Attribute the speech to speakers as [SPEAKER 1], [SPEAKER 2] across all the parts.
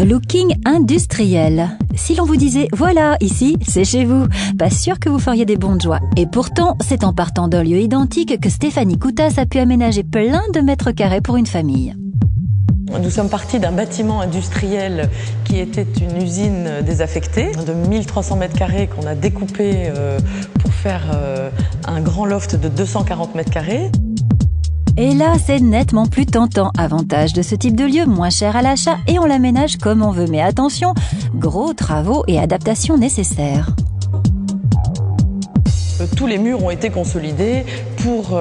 [SPEAKER 1] Relooking industriel. Si l'on vous disait « Voilà, ici, c'est chez vous », pas sûr que vous feriez des bonds de joie. Et pourtant, c'est en partant d'un lieu identique que Stéphanie Koutas a pu aménager plein de mètres carrés pour une famille.
[SPEAKER 2] Nous sommes partis d'un bâtiment industriel qui était une usine désaffectée de 1300 mètres carrés qu'on a découpé pour faire un grand loft de 240 mètres carrés.
[SPEAKER 1] Et là, c'est nettement plus tentant. Avantage de ce type de lieu, moins cher à l'achat et on l'aménage comme on veut. Mais attention, gros travaux et adaptations nécessaires.
[SPEAKER 2] Tous les murs ont été consolidés pour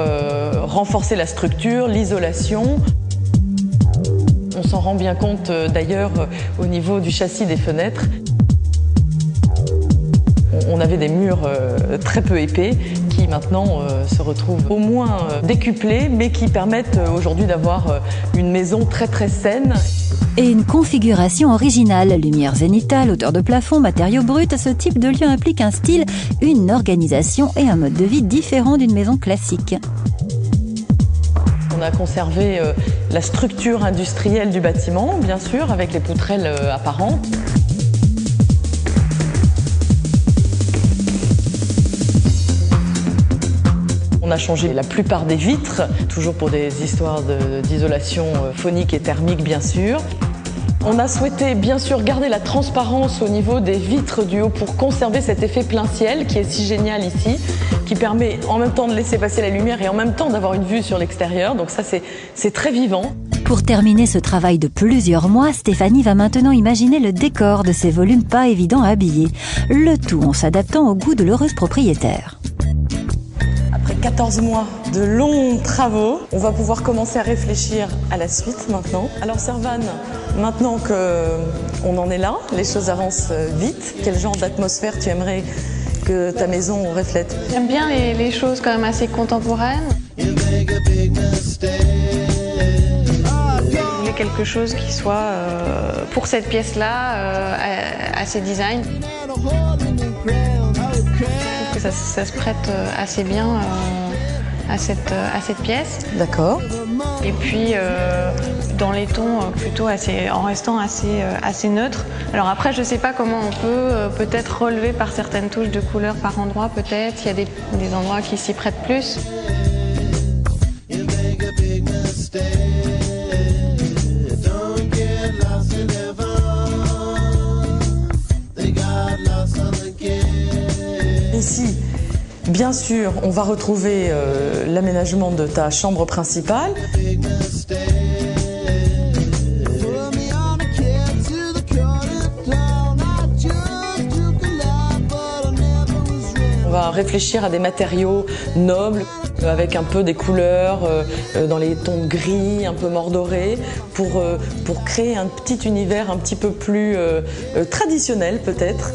[SPEAKER 2] renforcer la structure, l'isolation. On s'en rend bien compte d'ailleurs au niveau du châssis des fenêtres. On avait des murs très peu épais qui maintenant se retrouvent au moins décuplés mais qui permettent aujourd'hui d'avoir une maison très très saine.
[SPEAKER 1] Et une configuration originale, lumière zénithale, hauteur de plafond, matériaux bruts, ce type de lieu implique un style, une organisation et un mode de vie différent d'une maison classique.
[SPEAKER 2] On a conservé la structure industrielle du bâtiment, bien sûr, avec les poutrelles apparentes. On a changé la plupart des vitres, toujours pour des histoires d'isolation phonique et thermique, bien sûr. On a souhaité bien sûr garder la transparence au niveau des vitres du haut pour conserver cet effet plein ciel qui est si génial ici, qui permet en même temps de laisser passer la lumière et en même temps d'avoir une vue sur l'extérieur. Donc ça, c'est très vivant.
[SPEAKER 1] Pour terminer ce travail de plusieurs mois, Stéphanie va maintenant imaginer le décor de ces volumes pas évidents à habiller. Le tout en s'adaptant au goût de l'heureuse propriétaire.
[SPEAKER 2] Après 14 mois de longs travaux, on va pouvoir commencer à réfléchir à la suite maintenant. Alors Servane, maintenant qu'on en est là, les choses avancent vite. Quel genre d'atmosphère tu aimerais que ta maison reflète?
[SPEAKER 3] J'aime bien les choses quand même assez contemporaines. Je voulais quelque chose qui soit, pour cette pièce-là, assez design. Je trouve que ça se prête assez bien à cette pièce.
[SPEAKER 2] D'accord.
[SPEAKER 3] Et puis dans les tons plutôt en restant assez neutre. Alors après, je sais pas comment on peut peut-être relever par certaines touches de couleurs par endroit, peut-être. Il y a des endroits qui s'y prêtent plus.
[SPEAKER 2] Ici, bien sûr, on va retrouver l'aménagement de ta chambre principale. On va réfléchir à des matériaux nobles, avec un peu des couleurs dans les tons gris, un peu mordorés, pour créer un petit univers un petit peu plus traditionnel peut-être.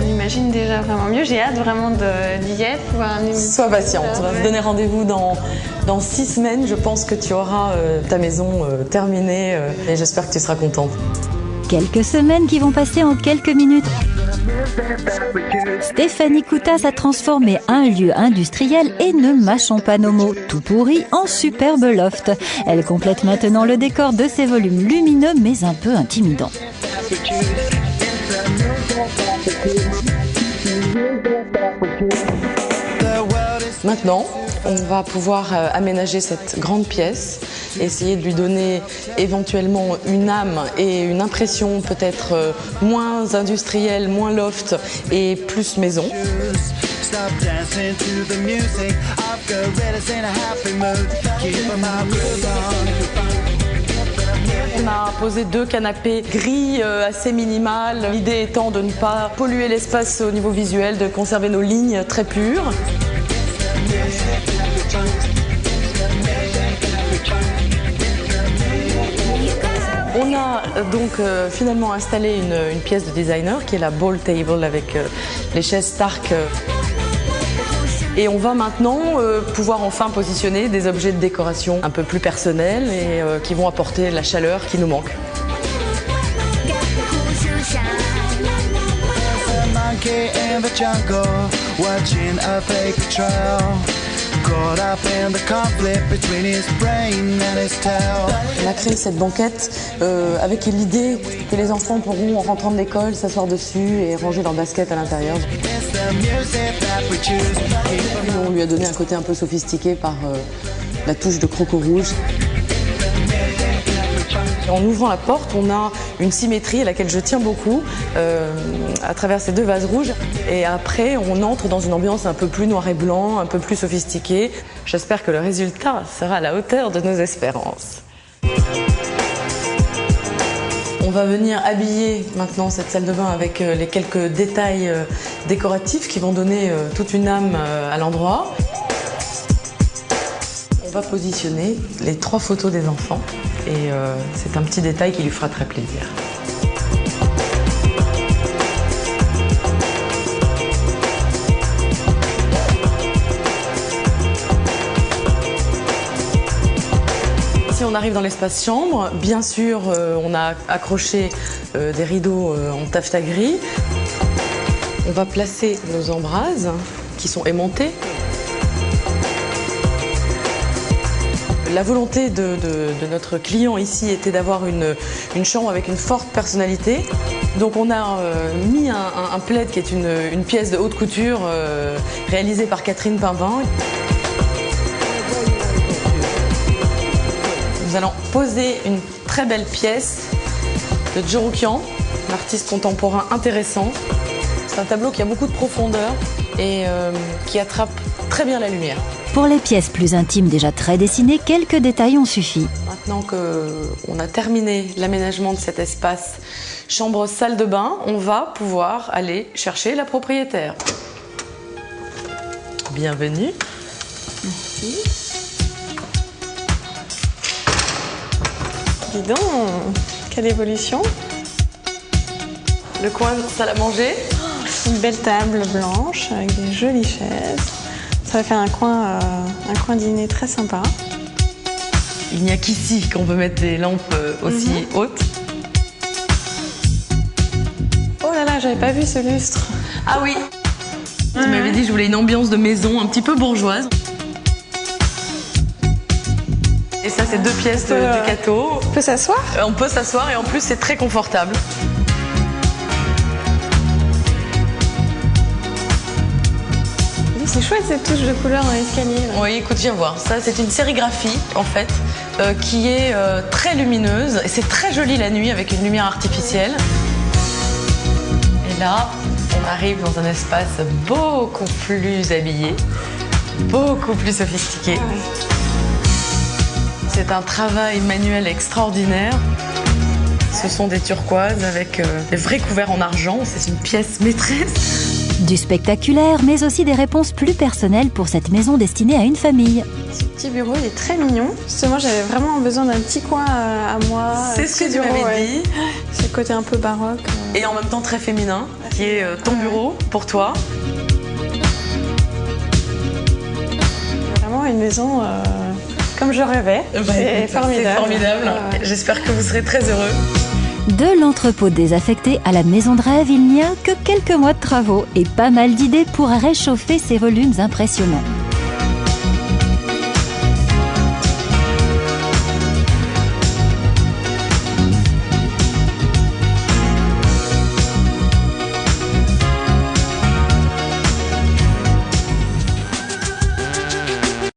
[SPEAKER 3] J'imagine déjà vraiment mieux, j'ai hâte vraiment d'y être.
[SPEAKER 2] Sois patiente, on va se donner rendez-vous dans 6 semaines. Je pense que tu auras ta maison terminée et j'espère que tu seras contente.
[SPEAKER 1] Quelques semaines qui vont passer en quelques minutes. Stéphanie Koutas a transformé un lieu industriel et ne mâchons pas nos mots, tout pourri en superbe loft. Elle complète maintenant le décor de ses volumes lumineux mais un peu intimidants.
[SPEAKER 2] Maintenant, on va pouvoir aménager cette grande pièce, essayer de lui donner éventuellement une âme et une impression peut-être moins industrielle, moins loft et plus maison. On a posé 2 canapés gris assez minimales, l'idée étant de ne pas polluer l'espace au niveau visuel, de conserver nos lignes très pures. On a donc finalement installé une pièce de designer qui est la ball table avec les chaises Stark. Et on va maintenant pouvoir enfin positionner des objets de décoration un peu plus personnels et qui vont apporter la chaleur qui nous manque. On a créé cette banquette avec l'idée que les enfants pourront, en rentrant de l'école, s'asseoir dessus et ranger leurs baskets à l'intérieur. On lui a donné un côté un peu sophistiqué par la touche de croco rouge. En ouvrant la porte, on a une symétrie à laquelle je tiens beaucoup à travers ces deux vases rouges. Et après, on entre dans une ambiance un peu plus noir et blanc, un peu plus sophistiquée. J'espère que le résultat sera à la hauteur de nos espérances. On va venir habiller maintenant cette salle de bain avec les quelques détails décoratifs qui vont donner toute une âme à l'endroit. On va positionner les 3 photos des enfants et c'est un petit détail qui lui fera très plaisir. Si on arrive dans l'espace chambre, bien sûr, on a accroché des rideaux en taffetas gris. On va placer nos embrasses qui sont aimantées. La volonté de notre client ici était d'avoir une chambre avec une forte personnalité. Donc on a mis un plaid qui est une pièce de haute couture réalisée par Catherine Pinvin. Nous allons poser une très belle pièce de Djorokian, un artiste contemporain intéressant. C'est un tableau qui a beaucoup de profondeur et qui attrape très bien la lumière.
[SPEAKER 1] Pour les pièces plus intimes déjà très dessinées, quelques détails ont suffi.
[SPEAKER 2] Maintenant qu'on a terminé l'aménagement de cet espace chambre-salle de bain, on va pouvoir aller chercher la propriétaire. Bienvenue.
[SPEAKER 3] Merci. Dis donc, quelle évolution.
[SPEAKER 2] Le coin salle à manger.
[SPEAKER 3] Une belle table blanche avec des jolies chaises. Ça va faire un coin dîner très sympa.
[SPEAKER 2] Il n'y a qu'ici qu'on peut mettre des lampes aussi hautes.
[SPEAKER 3] Oh là là, j'avais pas vu ce lustre.
[SPEAKER 2] Ah oui. Tu m'avais dit que je voulais une ambiance de maison un petit peu bourgeoise. Et ça, c'est 2 pièces du Cato.
[SPEAKER 3] On peut s'asseoir ?
[SPEAKER 2] On peut s'asseoir et en plus, c'est très confortable.
[SPEAKER 3] C'est chouette cette touche de couleur dans l'escalier.
[SPEAKER 2] Oui, écoute, viens voir. Ça, c'est une sérigraphie, en fait, qui est très lumineuse. Et c'est très joli la nuit avec une lumière artificielle. Et là, on arrive dans un espace beaucoup plus habillé, beaucoup plus sophistiqué.
[SPEAKER 3] Ah ouais.
[SPEAKER 2] C'est un travail manuel extraordinaire. Ce sont des turquoises avec des vrais couverts en argent. C'est une pièce maîtresse.
[SPEAKER 1] Du spectaculaire, mais aussi des réponses plus personnelles pour cette maison destinée à une famille.
[SPEAKER 3] Ce petit bureau, il est très mignon. Justement, j'avais vraiment besoin d'un petit coin à moi.
[SPEAKER 2] C'est ce que tu m'avais dit.
[SPEAKER 3] C'est le côté un peu baroque.
[SPEAKER 2] Et en même temps très féminin, qui est ton bureau pour toi.
[SPEAKER 3] Vraiment une maison comme je rêvais. C'est formidable.
[SPEAKER 2] C'est formidable.
[SPEAKER 3] Ouais.
[SPEAKER 2] J'espère que vous serez très heureux.
[SPEAKER 1] De l'entrepôt désaffecté à la maison de rêve, il n'y a que quelques mois de travaux et pas mal d'idées pour réchauffer ces volumes impressionnants.